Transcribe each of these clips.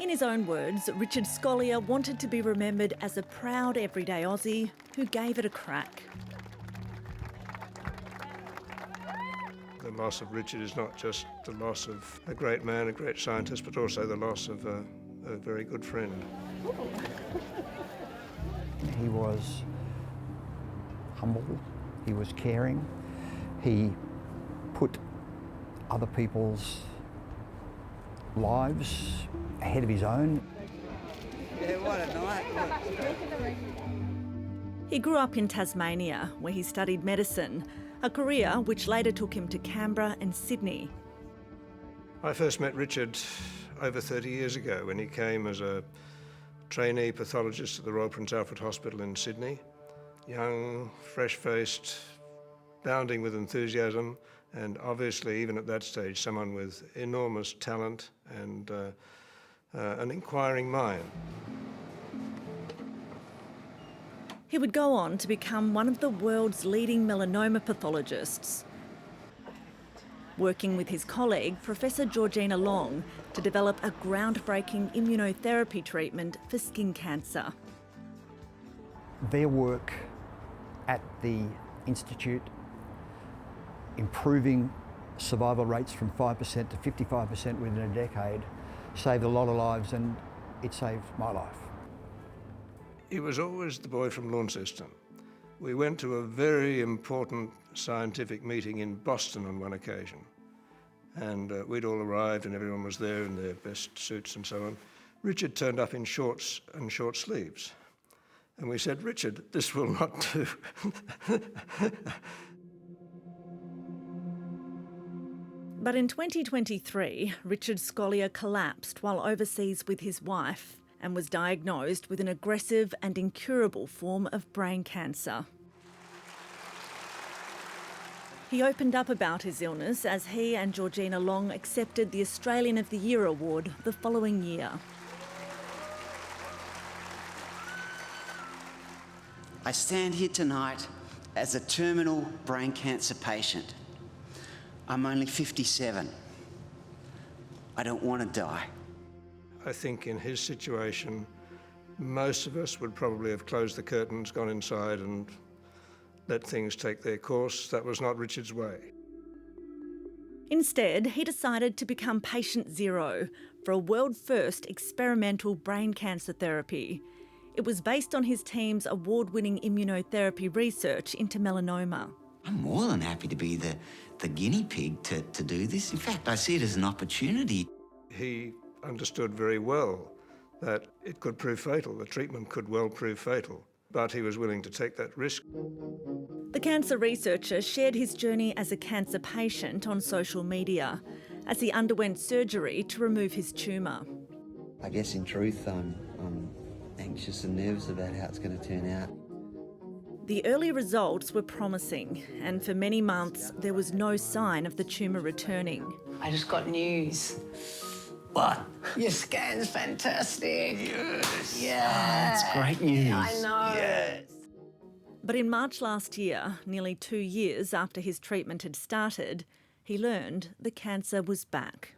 In his own words, Richard Scolyer wanted to be remembered as a proud everyday Aussie who gave it a crack. The loss of Richard is not just the loss of a great man, a great scientist, but also the loss of a very good friend. He was humble, he was caring, he put other people's lives ahead of his own. Yeah, what a night. He grew up in Tasmania, where he studied medicine, a career which later took him to Canberra and Sydney. I first met Richard over 30 years ago when he came as a trainee pathologist at the Royal Prince Alfred Hospital in Sydney. Young, fresh-faced, bounding with enthusiasm, and obviously, even at that stage, someone with enormous talent and an inquiring mind. He would go on to become one of the world's leading melanoma pathologists, working with his colleague, Professor Georgina Long, to develop a groundbreaking immunotherapy treatment for skin cancer. Their work at the Institute, improving survival rates from 5% to 55% within a decade, saved a lot of lives, and it saved my life. He was always the boy from Launceston. We went to a very important scientific meeting in Boston on one occasion, and we'd all arrived and everyone was there in their best suits and so on. Richard turned up in shorts and short sleeves, and we said, "Richard, this will not do." But in 2023, Richard Scolyer collapsed while overseas with his wife and was diagnosed with an aggressive and incurable form of brain cancer. He opened up about his illness as he and Georgina Long accepted the Australian of the Year award the following year. I stand here tonight as a terminal brain cancer patient. I'm only 57. I don't want to die. I think in his situation, most of us would probably have closed the curtains, gone inside and let things take their course. That was not Richard's way. Instead, he decided to become patient zero for a world-first experimental brain cancer therapy. It was based on his team's award-winning immunotherapy research into melanoma. I'm more than happy to be the guinea pig to do this. In fact, I see it as an opportunity. He understood very well that it could prove fatal, the treatment could well prove fatal, but he was willing to take that risk. The cancer researcher shared his journey as a cancer patient on social media as he underwent surgery to remove his tumour. I guess in truth, I'm anxious and nervous about how it's going to turn out. The early results were promising, and for many months there was no sign of the tumour returning. I just got news. What? Your scan's fantastic. Yes. Yeah. That's great news. I know. Yes. But in March last year, nearly 2 years after his treatment had started, he learned the cancer was back.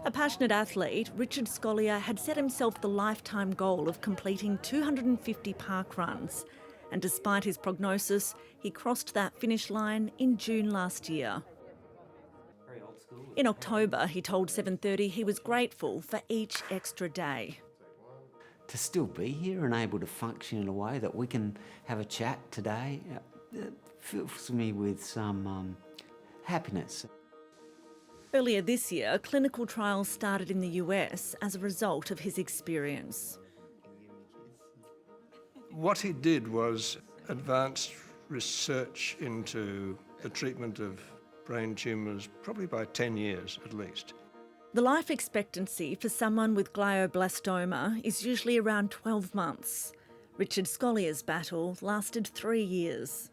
A passionate athlete, Richard Scolyer had set himself the lifetime goal of completing 250 park runs, and despite his prognosis, he crossed that finish line in June last year. In October, he told 7:30 he was grateful for each extra day. To still be here and able to function in a way that we can have a chat today, it fills me with some happiness. Earlier this year, clinical trials started in the US as a result of his experience. What he did was advanced research into the treatment of brain tumours, probably by 10 years at least. The life expectancy for someone with glioblastoma is usually around 12 months. Richard Scolyer's battle lasted 3 years.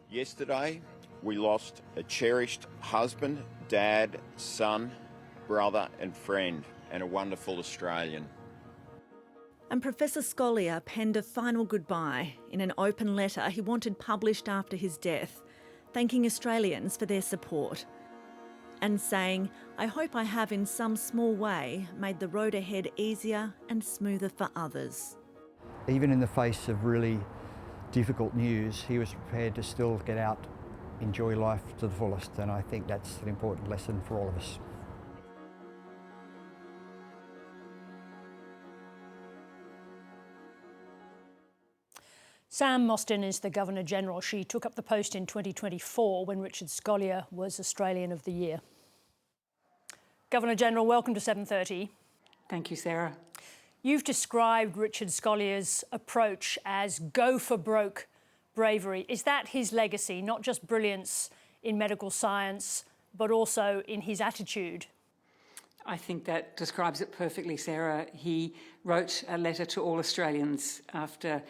Yesterday, we lost a cherished husband, dad, son, brother and friend, and a wonderful Australian. And Professor Scolyer penned a final goodbye in an open letter he wanted published after his death, thanking Australians for their support. and saying, "I hope I have in some small way made the road ahead easier and smoother for others." Even in the face of really difficult news, he was prepared to still get out, enjoy life to the fullest, and I think that's an important lesson for all of us. Sam Mostyn is the Governor-General. She took up the post in 2024 when Richard Scolyer was Australian of the Year. Governor-General, welcome to 7:30. Thank you, Sarah. You've described Richard Scolyer's approach as go for broke bravery. Is that his legacy, not just brilliance in medical science, but also in his attitude? I think that describes it perfectly, Sarah. He wrote a letter to all Australians to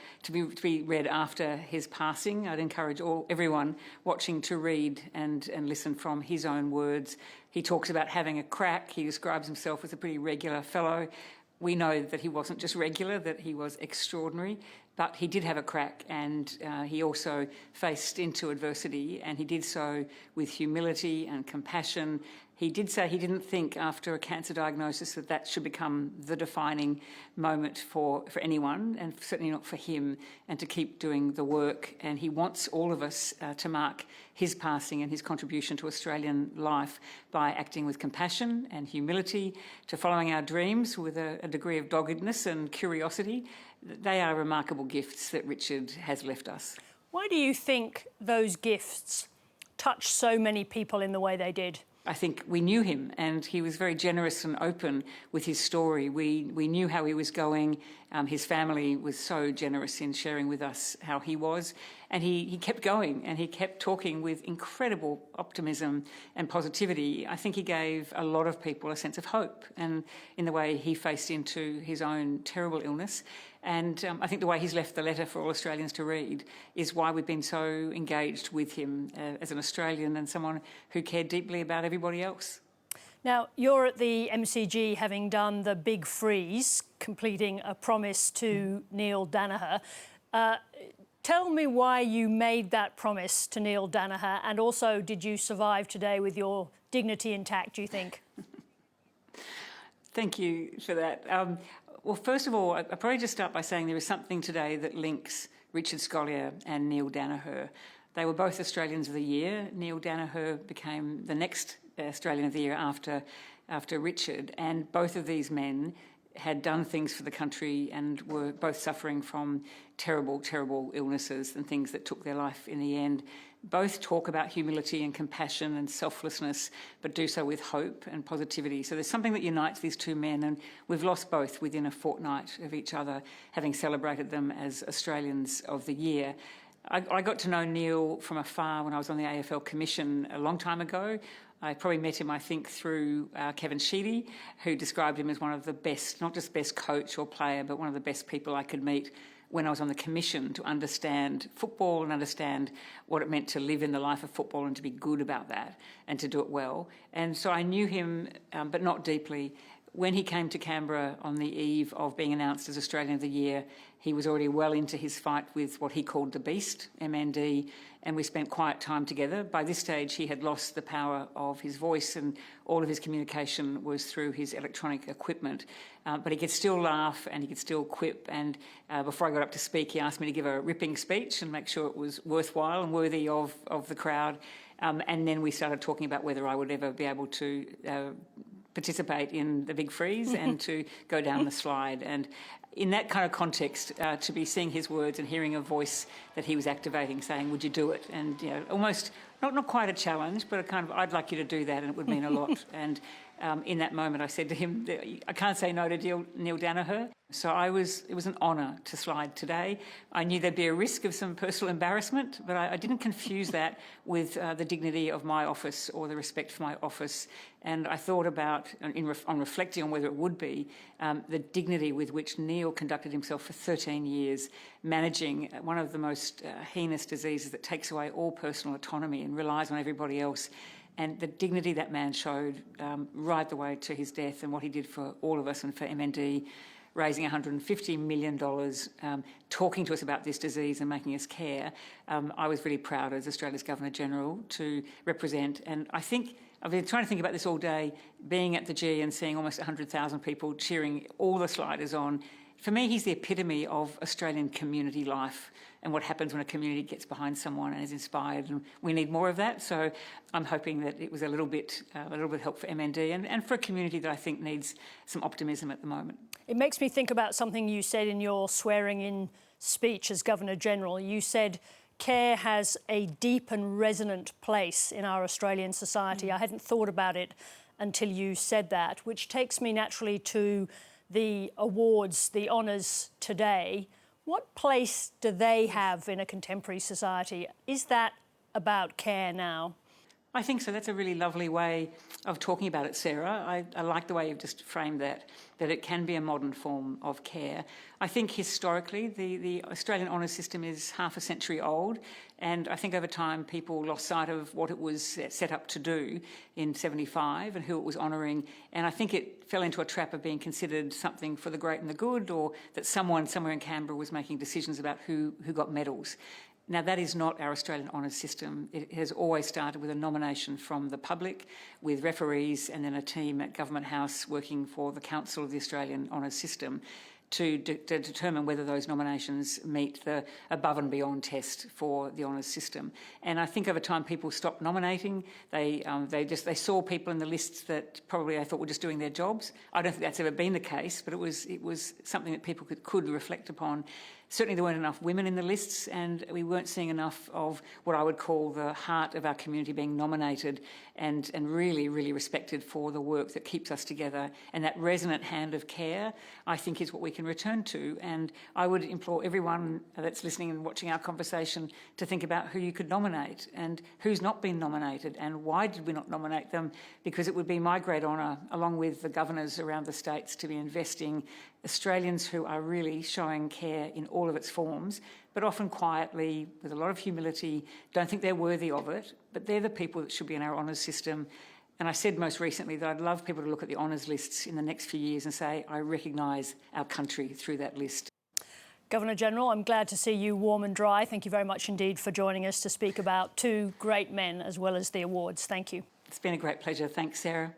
be read after his passing. I'd encourage everyone watching to read and listen from his own words. He talks about having a crack. He describes himself as a pretty regular fellow. We know that he wasn't just regular, that he was extraordinary, but he did have a crack, and he also faced into adversity, and he did so with humility and compassion. He did say he didn't think after a cancer diagnosis that should become the defining moment for anyone, and certainly not for him, and to keep doing the work. And he wants all of us to mark his passing and his contribution to Australian life by acting with compassion and humility, to following our dreams with a degree of doggedness and curiosity. They are remarkable gifts that Richard has left us. Why do you think those gifts touched so many people in the way they did? I think we knew him, and he was very generous and open with his story. We knew how he was going. His family was so generous in sharing with us how he was, and he kept going, and he kept talking with incredible optimism and positivity. I think he gave a lot of people a sense of hope, and in the way he faced into his own terrible illness. And I think the way he's left the letter for all Australians to read is why we've been so engaged with him as an Australian and someone who cared deeply about everybody else. Now, you're at the MCG having done the big freeze, completing a promise to Neil Danaher. Tell me why you made that promise to Neil Danaher, and also did you survive today with your dignity intact, do you think? Thank you for that. Well, first of all, I'll probably just start by saying there is something today that links Richard Scolyer and Neil Danaher. They were both Australians of the Year. Neil Danaher became the next Australian of the Year after Richard, and both of these men had done things for the country and were both suffering from terrible, terrible illnesses and things that took their life in the end. Both talk about humility and compassion and selflessness, but do so with hope and positivity. So there's something that unites these two men, and we've lost both within a fortnight of each other, having celebrated them as Australians of the Year. I got to know Neil from afar when I was on the AFL Commission a long time ago. I probably met him, I think, through Kevin Sheedy, who described him as one of the best, not just best coach or player, but one of the best people I could meet when I was on the commission to understand football and understand what it meant to live in the life of football and to be good about that and to do it well. And so I knew him, but not deeply. When he came to Canberra on the eve of being announced as Australian of the Year, he was already well into his fight with what he called the Beast, MND, and we spent quiet time together. By this stage, he had lost the power of his voice, and all of his communication was through his electronic equipment. But he could still laugh and he could still quip, and before I got up to speak, he asked me to give a ripping speech and make sure it was worthwhile and worthy of the crowd. And then we started talking about whether I would ever be able to participate in the big freeze and to go down the slide. And in that kind of context, to be seeing his words and hearing a voice that he was activating saying, would you do it? And, you know, almost, not quite a challenge, but a kind of, I'd like you to do that and it would mean a lot. And in that moment, I said to him, I can't say no to Neil Danaher. So it was an honour to slide today. I knew there'd be a risk of some personal embarrassment, but I didn't confuse that with the dignity of my office or the respect for my office. And I thought about, on reflecting on whether it would be, the dignity with which Neil conducted himself for 13 years, managing one of the most heinous diseases that takes away all personal autonomy and relies on everybody else. And the dignity that man showed right the way to his death, and what he did for all of us and for MND, raising $150 million, talking to us about this disease and making us care. I was really proud as Australia's Governor-General to represent, and I think I've been trying to think about this all day, being at the G and seeing almost 100,000 people cheering all the sliders on. For me, he's the epitome of Australian community life and what happens when a community gets behind someone and is inspired, and we need more of that. So I'm hoping that it was a little bit help for MND and for a community that I think needs some optimism at the moment. It makes me think about something you said in your swearing-in speech as Governor-General. You said care has a deep and resonant place in our Australian society. I hadn't thought about it until you said that, which takes me naturally to the awards, the honours today. What place do they have in a contemporary society? Is that about care now? I think so. That's a really lovely way of talking about it, Sarah. I like the way you've just framed that it can be a modern form of care. I think historically the Australian honours system is half a century old, and I think over time people lost sight of what it was set up to do in 75 and who it was honouring, and I think it fell into a trap of being considered something for the great and the good, or that someone somewhere in Canberra was making decisions about who got medals. Now, that is not our Australian honours system. It has always started with a nomination from the public, with referees and then a team at Government House working for the Council of the Australian Honours System to determine whether those nominations meet the above and beyond test for the honours system. And I think over time people stopped nominating. They saw people in the lists that probably they thought were just doing their jobs. I don't think that's ever been the case, but it was something that people could reflect upon. Certainly there weren't enough women in the lists, and we weren't seeing enough of what I would call the heart of our community being nominated and really, really respected for the work that keeps us together. And that resonant hand of care, I think, is what we can return to. And I would implore everyone that's listening and watching our conversation to think about who you could nominate and who's not been nominated and why did we not nominate them, because it would be my great honour, along with the governors around the states, to be investing Australians who are really showing care in all of its forms, but often quietly, with a lot of humility, don't think they're worthy of it, but they're the people that should be in our honours system. And I said most recently that I'd love people to look at the honours lists in the next few years and say, I recognise our country through that list. Governor-General, I'm glad to see you warm and dry. Thank you very much indeed for joining us to speak about two great men as well as the awards. Thank you. It's been a great pleasure. Thanks, Sarah.